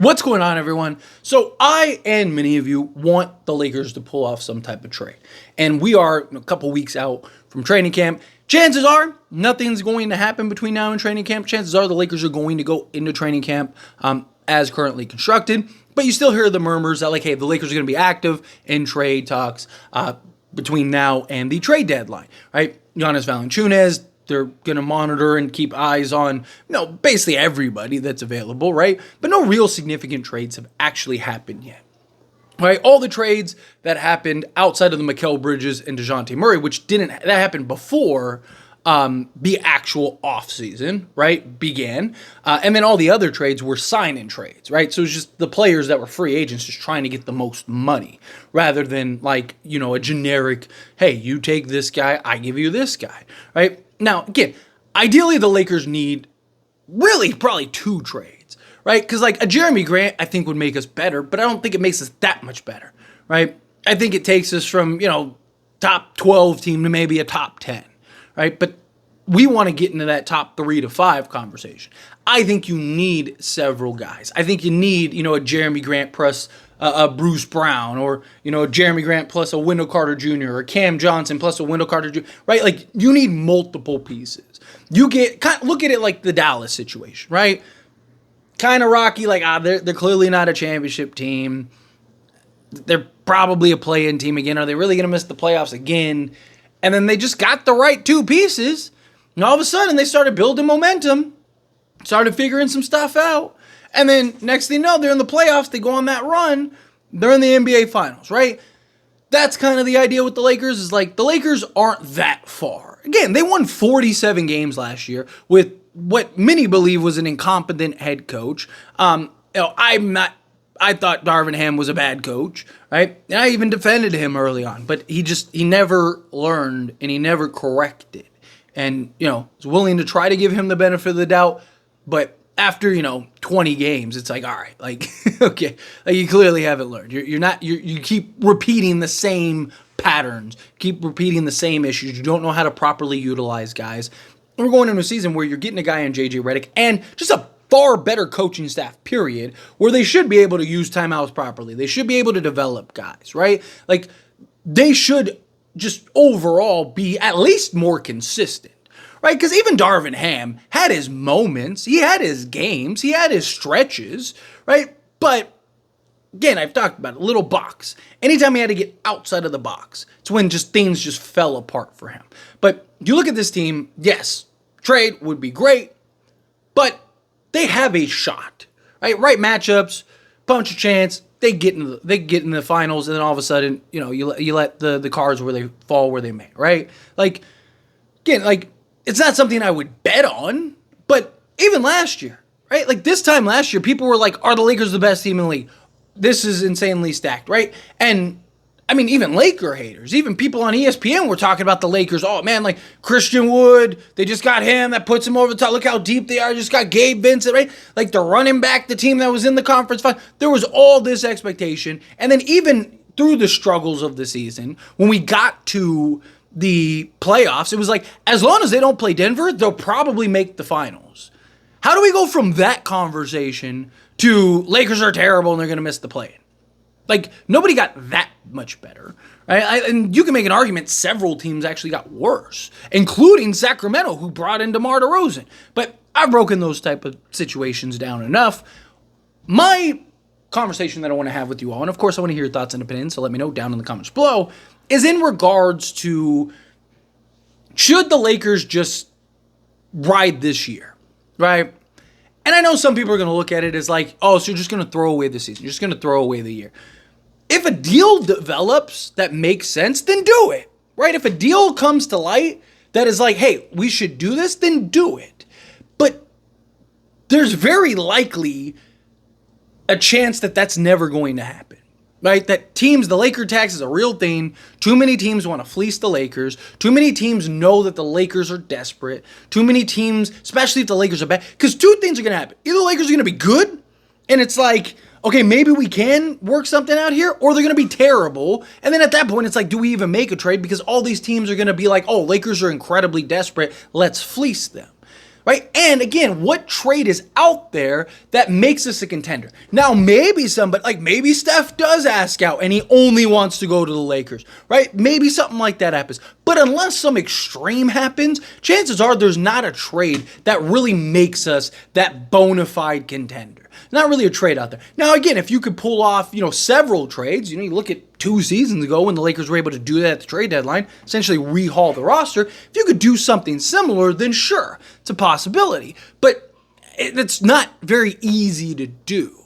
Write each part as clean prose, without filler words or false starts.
What's going on, everyone? So I and many of you want the Lakers to pull off some type of trade. And we are a couple weeks out from training camp. Chances are nothing's going to happen between now and training camp. Chances are the Lakers are going to go into training camp as currently constructed. But you still hear the murmurs that, like, hey, the Lakers are going to be active in trade talks between now and the trade deadline, right? Giannis Valanciunas, they're going to monitor and keep eyes on, basically everybody that's available, right? But no real significant trades have actually happened yet, right? All the trades that happened outside of the Mikal Bridges and DeJounte Murray, that happened before the actual offseason, right, began. And then all the other trades were sign-in trades, right? So it's just the players that were free agents just trying to get the most money rather than a generic, hey, you take this guy, I give you this guy, right? Now, again, ideally the Lakers need really probably two trades, right? Because a Jeremy Grant, I think would make us better, but I don't think it makes us that much better, right? I think it takes us from, top 12 team to maybe a top 10, right? But we want to get into that top 3 to 5 conversation. I think you need several guys. I think you need, a Jeremy Grant plus a Bruce Brown, or, a Jeremy Grant plus a Wendell Carter Jr., or Cam Johnson plus a Wendell Carter Jr., right? You need multiple pieces. Look at it like the Dallas situation, right? Kind of rocky, they're clearly not a championship team. They're probably a play-in team again. Are they really going to miss the playoffs again? And then they just got the right two pieces, and all of a sudden they started building momentum, started figuring some stuff out. And then next thing you know, they're in the playoffs. They go on that run. They're in the NBA Finals, right? That's kind of the idea with the Lakers is the Lakers aren't that far. Again, they won 47 games last year with what many believe was an incompetent head coach. I thought Darvin Ham was a bad coach, right? And I even defended him early on, but he never learned and he never corrected. And, was willing to try to give him the benefit of the doubt, but after, 20 games, it's all right, okay, you clearly haven't learned. You keep repeating the same patterns, keep repeating the same issues. You don't know how to properly utilize guys. And we're going into a season where you're getting a guy in JJ Redick and just a far better coaching staff, period, where they should be able to use timeouts properly. They should be able to develop guys, right? They should just overall be at least more consistent. Right, because even Darvin Ham had his moments, he had his games, he had his stretches, right? But again, I've talked about it, little box. Anytime he had to get outside of the box, it's when things just fell apart for him. But you look at this team, yes, trade would be great, but they have a shot, right? Right matchups, punch a chance, they get in the finals, and then all of a sudden, you let the cards where they fall where they may, right? It's not something I would bet on, but even last year, right? This time last year, people were like, are the Lakers the best team in the league? This is insanely stacked, right? And, even Laker haters, even people on ESPN were talking about the Lakers. Oh, man, Christian Wood, they just got him. That puts him over the top. Look how deep they are. Just got Gabe Vincent, right? They're running back the team that was in the conference final. There was all this expectation. And then even through the struggles of the season, when we got to the playoffs, it was as long as they don't play Denver, they'll probably make the finals. How do we go from that conversation to Lakers are terrible and they're going to miss the play-in? Nobody got that much better, right? And you can make an argument several teams actually got worse, including Sacramento, who brought in DeMar DeRozan. But I've broken those type of situations down enough. My conversation that I want to have with you all, and of course I want to hear your thoughts and opinions, so let me know down in the comments below, is in regards to, should the Lakers just ride this year, right? And I know some people are going to look at it as so you're just going to throw away the season. You're just going to throw away the year. If a deal develops that makes sense, then do it, right? If a deal comes to light that is hey, we should do this, then do it. But there's very likely a chance that that's never going to happen. Right? That the Laker tax is a real thing. Too many teams want to fleece the Lakers. Too many teams know that the Lakers are desperate. Too many teams, especially if the Lakers are bad. Because two things are going to happen. Either the Lakers are going to be good, and it's okay, maybe we can work something out here, or they're going to be terrible. And then at that point, it's do we even make a trade? Because all these teams are going to be oh, Lakers are incredibly desperate. Let's fleece them. right? And again, what trade is out there that makes us a contender? Now, maybe somebody, like maybe Steph does ask out and he only wants to go to the Lakers, right? Maybe something like that happens. But unless some extreme happens, chances are there's not a trade that really makes us that bona fide contender. Not really a trade out there. Now, again, if you could pull off, several trades, you look at 2 seasons ago when the Lakers were able to do that at the trade deadline, essentially rehaul the roster. If you could do something similar, then sure, it's a possibility. But it's not very easy to do.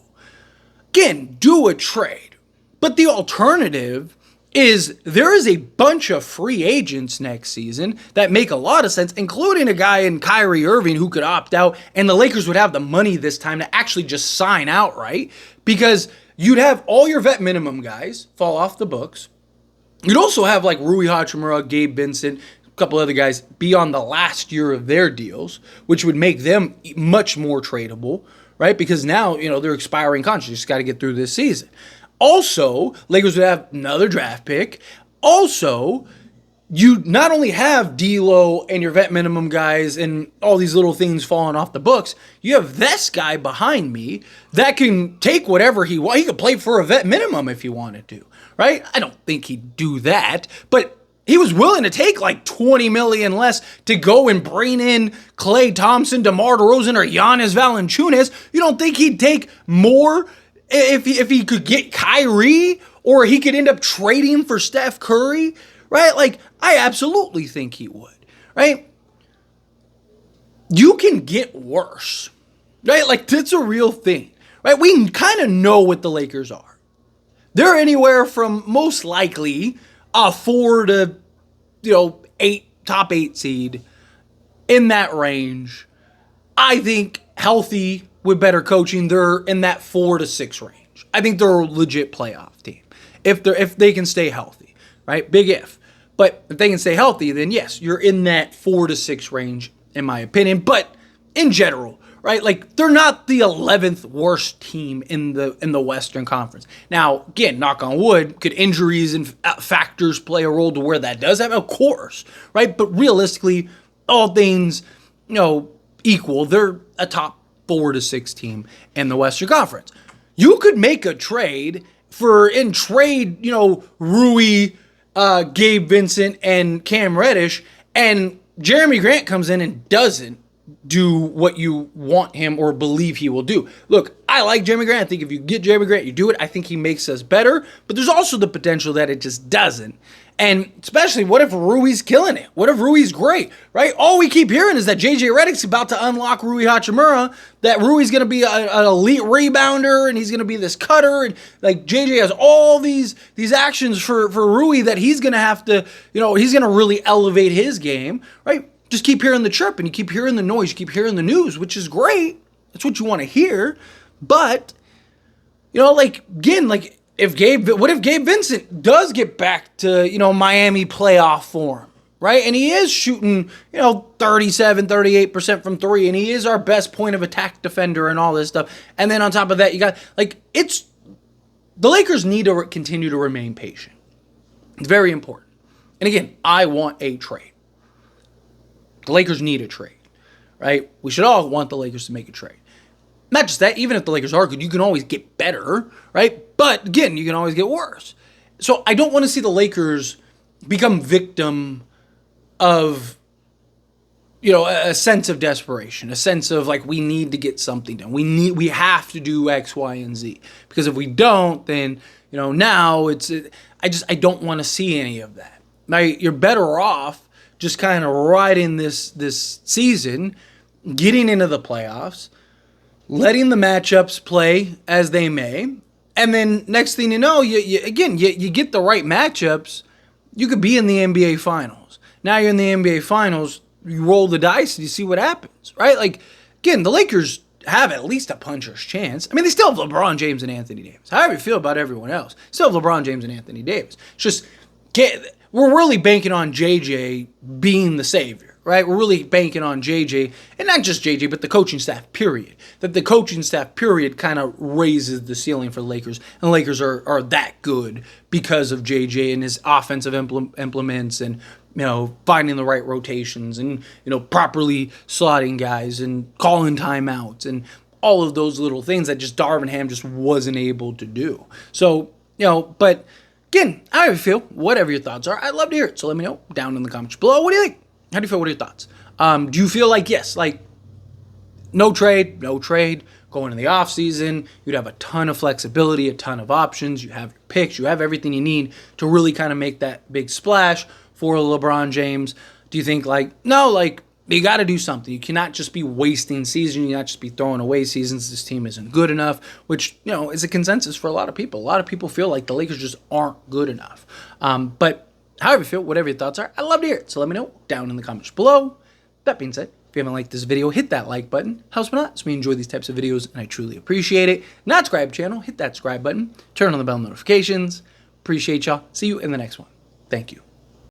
Again, do a trade. But the alternative is there is a bunch of free agents next season that make a lot of sense, including a guy in Kyrie Irving who could opt out, and the Lakers would have the money this time to actually just sign outright because you'd have all your vet minimum guys fall off the books. You'd also have like Rui Hachimura, Gabe Vincent, a couple other guys be on the last year of their deals, which would make them much more tradable, right? Because now, they're expiring contracts. You just got to get through this season. Also, Lakers would have another draft pick. Also, you not only have D'Lo and your vet minimum guys and all these little things falling off the books, you have this guy behind me that can take whatever he wants. He could play for a vet minimum if he wanted to, right? I don't think he'd do that, but he was willing to take like $20 million less to go and bring in Klay Thompson, DeMar DeRozan, or Giannis Valanciunas. You don't think he'd take more if he could get Kyrie, or he could end up trading for Steph Curry, right? Like, I absolutely think he would, right? You can get worse, right? Like, that's a real thing, right? We kind of know what the Lakers are. They're anywhere from most likely a 4 to, 8, top 8 seed in that range. I think healthy with better coaching, they're in that 4 to 6 range. I think they're a legit playoff team if they can stay healthy, right? Big if. But if they can stay healthy, then yes, you're in that 4 to 6 range, in my opinion. But in general, right? Like, they're not the 11th worst team in the Western Conference. Now, again, knock on wood, could injuries and factors play a role to where that does happen? Of course, right? But realistically, all things, equal, they're a top 4 to 6 team in the Western Conference. You could make a trade Rui, Gabe Vincent, and Cam Reddish, and Jeremy Grant comes in and doesn't do what you want him or believe he will do. Look, I like Jeremy Grant. I think if you get Jeremy Grant, you do it. I think he makes us better, but there's also the potential that it just doesn't. And especially, what if Rui's killing it? What if Rui's great, right? All we keep hearing is that JJ Redick's about to unlock Rui Hachimura, that Rui's going to be an elite rebounder, and he's going to be this cutter, and like JJ has all these actions for Rui that he's going to have to, he's going to really elevate his game, right? Just keep hearing the chirp, and you keep hearing the noise, you keep hearing the news, which is great. That's what you want to hear. But, if Gabe Vincent does get back to, Miami playoff form, right? And he is shooting, 37, 38% from 3, and he is our best point of attack defender and all this stuff. And then on top of that, you got, the Lakers need to continue to remain patient. It's very important. And again, I want a trade. The Lakers need a trade, right? We should all want the Lakers to make a trade. Not just that, even if the Lakers are good, you can always get better, right? But again, you can always get worse. So I don't want to see the Lakers become victim of, a sense of desperation, a sense of we need to get something done. We have to do X, Y, and Z. Because if we don't, then, now I don't want to see any of that. Now, you're better off just kind of riding this season, getting into the playoffs, letting the matchups play as they may, and then next thing you know, you get the right matchups, you could be in the NBA Finals. Now you're in the NBA Finals, you roll the dice and you see what happens, right? Again, the Lakers have at least a puncher's chance. I mean, they still have LeBron James and Anthony Davis. However you feel about everyone else, still have LeBron James and Anthony Davis. It's just, we're really banking on JJ being the savior, right? We're really banking on JJ, and not just JJ, but the coaching staff, period. That the coaching staff, period, kind of raises the ceiling for the Lakers, and the Lakers are that good because of JJ and his offensive implements and finding the right rotations and, properly slotting guys and calling timeouts and all of those little things that just Darvin Ham just wasn't able to do. So, but again, how do you feel? Whatever your thoughts are, I'd love to hear it. So let me know down in the comments below. What do you think? How do you feel? What are your thoughts? Do you feel like, yes, like no trade, going in the offseason, you'd have a ton of flexibility, a ton of options, you have your picks, you have everything you need to really kind of make that big splash for LeBron James? Do you think no, you got to do something. You cannot just be wasting season. You cannot just be throwing away seasons. This team isn't good enough, which, is a consensus for a lot of people. A lot of people feel like the Lakers just aren't good enough. But however you feel, whatever your thoughts are, I'd love to hear it. So let me know down in the comments below. That being said, if you haven't liked this video, hit that like button. Helps me a lot. So we enjoy these types of videos, and I truly appreciate it. Not subscribe to the channel, hit that subscribe button. Turn on the bell notifications. Appreciate y'all. See you in the next one. Thank you.